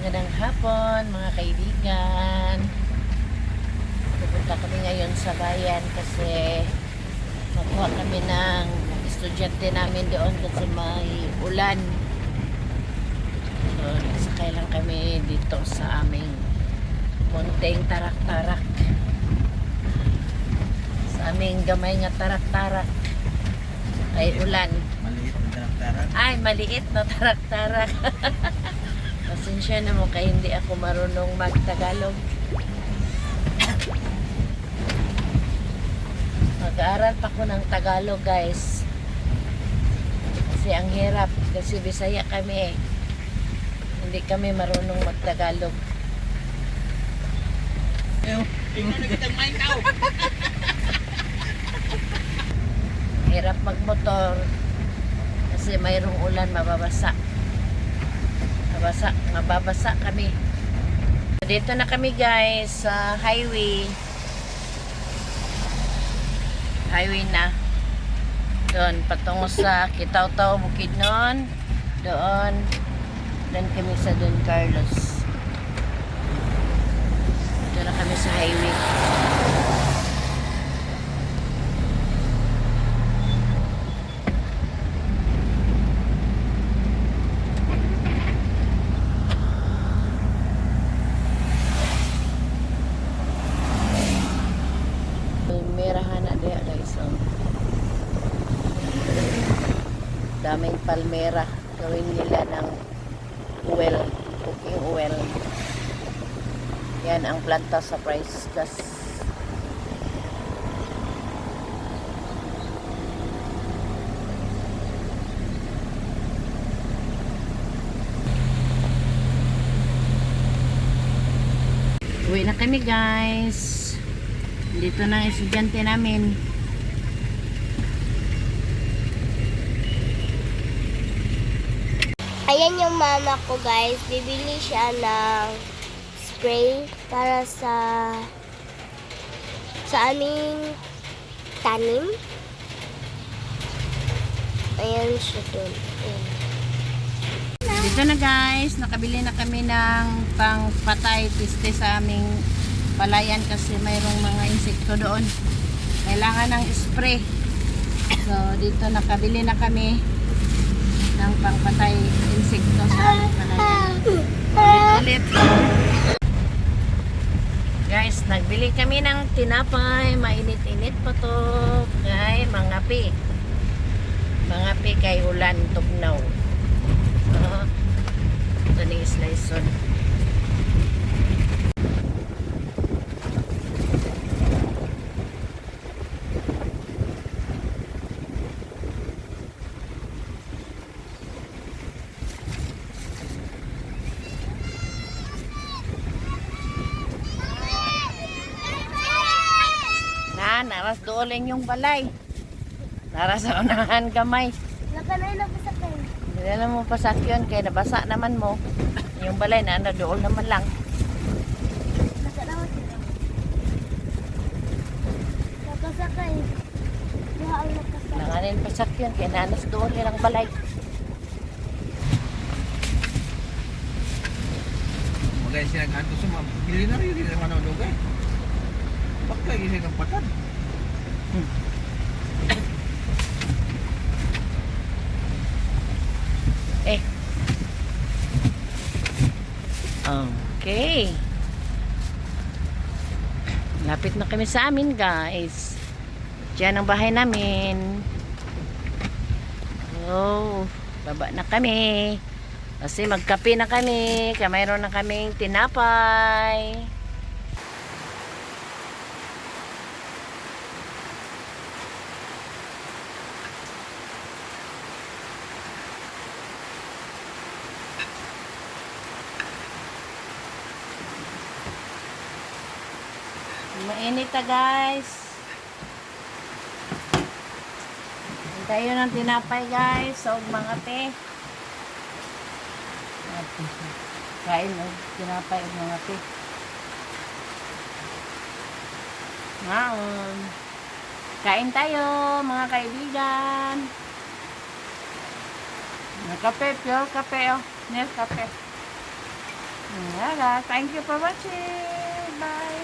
Magandang hapon mga kaibigan. Pupunta kami ngayon sa bayan kasi makuha kami ng estudyante namin doon kasi may ulan. So, nagsakay lang kami dito sa aming monteng tarak-tarak. Sa aming gamay nga tarak-tarak ay ulan. Maliit na tarak-tarak. Ay, maliit na tarak-tarak. Pasensya na mo kaya hindi ako marunong mag-Tagalog. Mag-aaral pa ko ng Tagalog, guys. Kasi ang hirap. Kasi Bisaya kami eh. Hindi kami marunong mag-Tagalog. Hirap magmotor. Kasi mayroong ulan, mababasa. Mababasa kami. Dito na kami guys sa highway. Highway na. Doon patungo sa Kitaw-Taw, Bukidnon. Doon kami sa Don Carlos. Dito na kami sa highway. Daming palmera, gawin nila ng oil, cooking oil. Yan ang planta sa Price Gas. Uwi na kami guys. Dito na ang estudyante namin. Ayan yung mama ko guys, bibili siya ng spray para sa aming tanim. Ayan siya dun. Ayan. Dito na guys, nakabili na kami ng pangpatay piste sa aming palayan kasi mayroong mga insekto doon. Kailangan ng spray. So dito nakabili na kami ng pangpatay insekto sa aming palayan. Ulit. Guys, nagbili kami ng tinapay. Mainit-init pa to. Kay mangapi. Mangapi kay ulan tugnaw. Ito ni slice. Naras doon yung balay. Naras sa unahan gamay. Nakanay na po sa kayo. Hindi na mo pasakyon kaya nabasa naman mo. Yung balay na doon naman lang. Nakalawat sila. Nakasakay. Diha ang nakasakay. Nanganin pasakyon kaya nanas doon nilang balay. Magay siya nag-anto sa mga milyonaryo din naman ang dugay. Bakit lagi siya ng patad? Eh. Okay. Lapit na kami sa amin, guys. Diyan ang bahay namin. Oh, baba na kami. Kasi magkape na kami. Kaya mayroon na kaming tinapay. Mainit na guys. Tayo ng tinapay guys. So mga te. Kain o. Tinapay o mga te. Ngaon. Kain tayo mga kaibigan. Kape, pure kape oh. Nes kape. Yeah, guys. Thank you for watching. Bye.